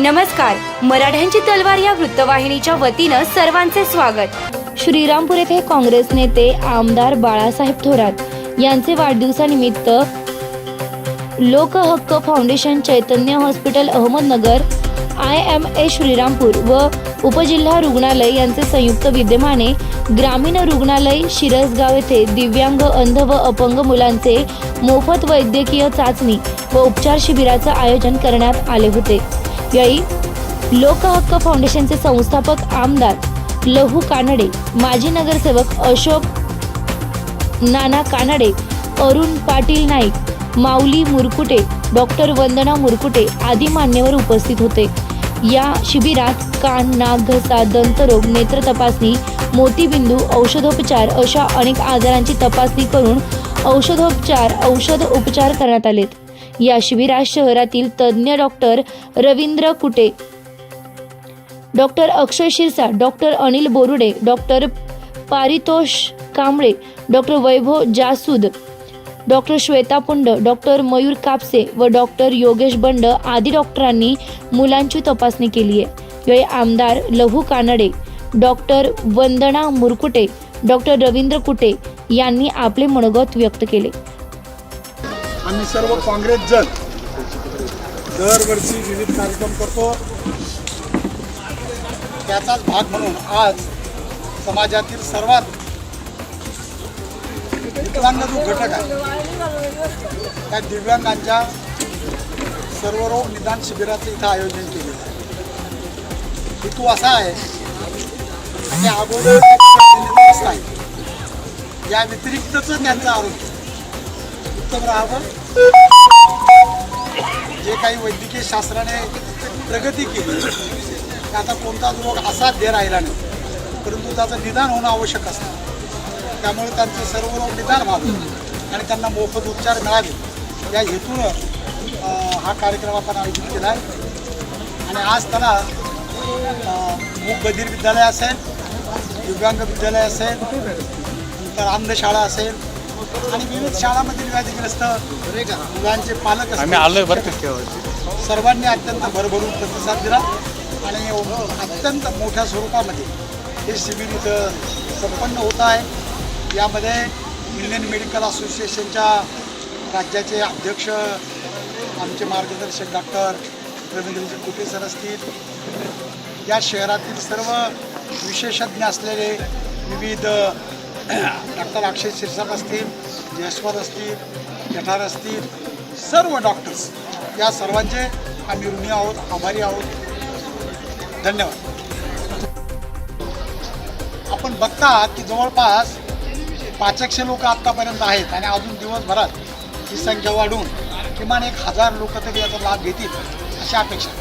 नमस्कार, मराठ्यांची तलवार या वृत्तवाहिनीच्या वतीनं सर्वांचे स्वागत। श्रीरामपूर येथे काँग्रेस नेते आमदार बाळासाहेब थोरात यांचे वाढदिवसानिमित्त लोकहक्क फाउंडेशन, चैतन्य हॉस्पिटल अहमदनगर, IMA श्रीरामपूर व उपजिल्हा रुग्णालय यांचे संयुक्त विद्यमाने ग्रामीण रुग्णालय शिरसगाव येथे दिव्यांग, अंध व अपंग मुलांचे मोफत वैद्यकीय चाचणी व उपचार शिबिराचे आयोजन करण्यात आले होते। यावेळी लोकहक्क फाउंडेशनचे संस्थापक आमदार लहू कानडे, माजी नगरसेवक अशोक नाना कानडे, अरुण पाटील नाईक, माऊली मुरकुटे, डॉक्टर वंदना मुरकुटे आदी मान्यवर उपस्थित होते। या शिबिरात कान, नाक, घसा, दंतरोग, नेत्र तपासणी, मोतीबिंदू, औषधोपचार अशा अनेक आजारांची तपासणी करून औषध उपचार करण्यात आलेत। या शिबिरात शहरातील तज्ञ doctor Ravindra Kute, doctor Akshay Shirsa, doctor Anil Borude, doctor Paritosh Kamble, doctor Vaibhav Jasud, doctor Shweta Pund, doctor Mayur Kapse व डॉक्टर योगेश बंड आदी डॉक्टरांनी मुलांची तपासणी केली आहे। यावेळी आमदार लहू कानडे, डॉक्टर वंदना मुरकुटे, डॉक्टर रवींद्र कुटे यांनी आपले मनोगत व्यक्त केले। आम्ही सर्व काँग्रेस जन दरवर्षी विविध कार्यक्रम करतो, त्याचाच भाग म्हणून आज समाजातील सर्वात विकलांग जो घटक आहे त्या दिव्यांगांच्या सर्व रोग निदान शिबिराचं इथं आयोजन केलेलं आहे। हेतू असा आहे की अगोदर या व्यतिरिक्तच त्यांचं आरोग्य उत्तम राहावं। जे काही वैद्यकीय शास्त्राने प्रगती केली त्याचा कोणताच रोग असाध्य राहिला नाही, परंतु त्याचं निदान होणं आवश्यक असतं। त्यामुळे त्यांचे सर्व रोग निदान व्हावे आणि त्यांना मोफत उपचार मिळावे या हेतूनं हा कार्यक्रम आपण आयोजित केला आहे। आणि आज त्याला मूक बधिर विद्यालय असेल, दिव्यांग विद्यालय असेल, नंतर अंधशाळा असेल आणि विविध शाळांमधील व्याधीग्रस्त मुलांचे पालक असतील, सर्वांनी अत्यंत भरभरून प्रतिसाद दिला आणि अत्यंत मोठ्या स्वरूपामध्ये हे शिबिर इथं संपन्न होत आहे। यामध्ये इंडियन मेडिकल असोसिएशनच्या राज्याचे अध्यक्ष, आमचे मार्गदर्शक डॉक्टर रवींद्रजी कुटे सर असतील, या शहरातील सर्व विशेषज्ञ असलेले विविध डॉक्टर अक्षय शिरसाट असतील, जयस्वाल असतील, जठार असतील, सर्व डॉक्टर्स, या सर्वांचे आम्ही ऋणी आहोत, आभारी आहोत। धन्यवाद। आपण बघता की जवळपास 500 लोक आत्तापर्यंत आहेत आणि अजून दिवसभरात ही संख्या वाढून किमान 1000 लोक तरी याचा लाभ घेतील अशी अपेक्षा आहे।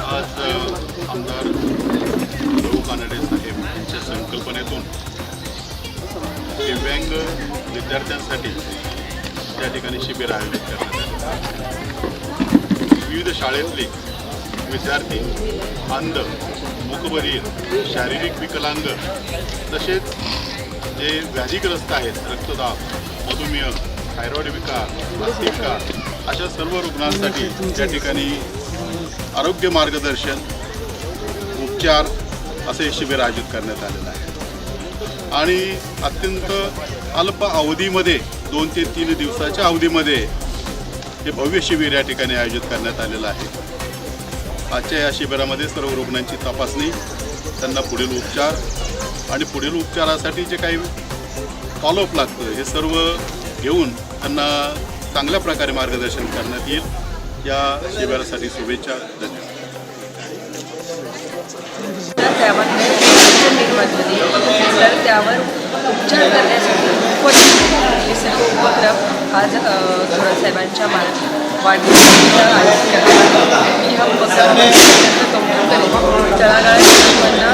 आज आमदार लहू कानडे साहेब यांच्या संकल्पनेतून दिव्यांग विद्यार्थ्यांसाठी त्या ठिकाणी शिबिर आयोजित करण्यात आले। विविध शाळेतले विद्यार्थी अंध, मूकबधिर, शारीरिक विकलांग तसेच जे व्याधीग्रस्त आहेत, रक्तदाब, मधुमेह, थायरॉइड विकार, विकार अशा सर्व रुग्णांसाठी त्या ठिकाणी आरोग्य मार्गदर्शन, उपचार असे शिबिर आयोजित करण्यात आलेलं आहे। आणि अत्यंत अल्प अवधीमध्ये 2 ते 3 दिवसाच्या अवधीमध्ये हे भव्य शिबिर या ठिकाणी आयोजित करण्यात आलेलं आहे। आजच्या या शिबिरामध्ये सर्व रुग्णांची तपासणी, त्यांना पुढील उपचार आणि पुढील उपचारासाठी जे काही फॉलोअप लागतं हे सर्व घेऊन त्यांना चांगल्या प्रकारे मार्गदर्शन करण्यात येईल। या शिबिरासाठी शुभेच्छा। धन्यवाद। तर त्यावर उपचार करण्यासाठी हे सर्व उपक्रम आज थोरात साहेबांच्या वाढदिवसानिमित्त आयोजित करण्यात आले। मी हा उपक्रम कौतुक करेन। तळागाळातील लोकांना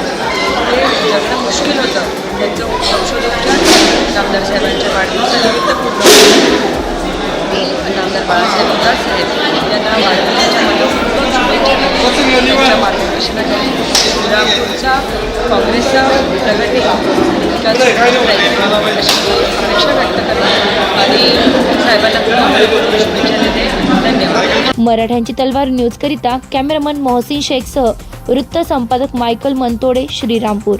जे जगणं मुश्किल होतं त्यांचं औषधोपचार आमदार साहेबांच्या वाढदिवसानिमित्त पूर्ण आमदार बाळासाहेब थोरात साहेब यांना वाढदिवसाच्या शुभेच्छा. त्यांच्या मार्गदर्शनाखाली श्रीरामपूरचा काँग्रेसचा प्रगती विकास राहील अशी अपेक्षा व्यक्त करते आणि साहेबांना शुभेच्छा देते. धन्यवाद. मराठ्यांची तलवार न्यूजकरिता कॅमेरामन मोहसिन शेखसह वृत्त संपादक मायकल मनतोडे, श्रीरामपूर.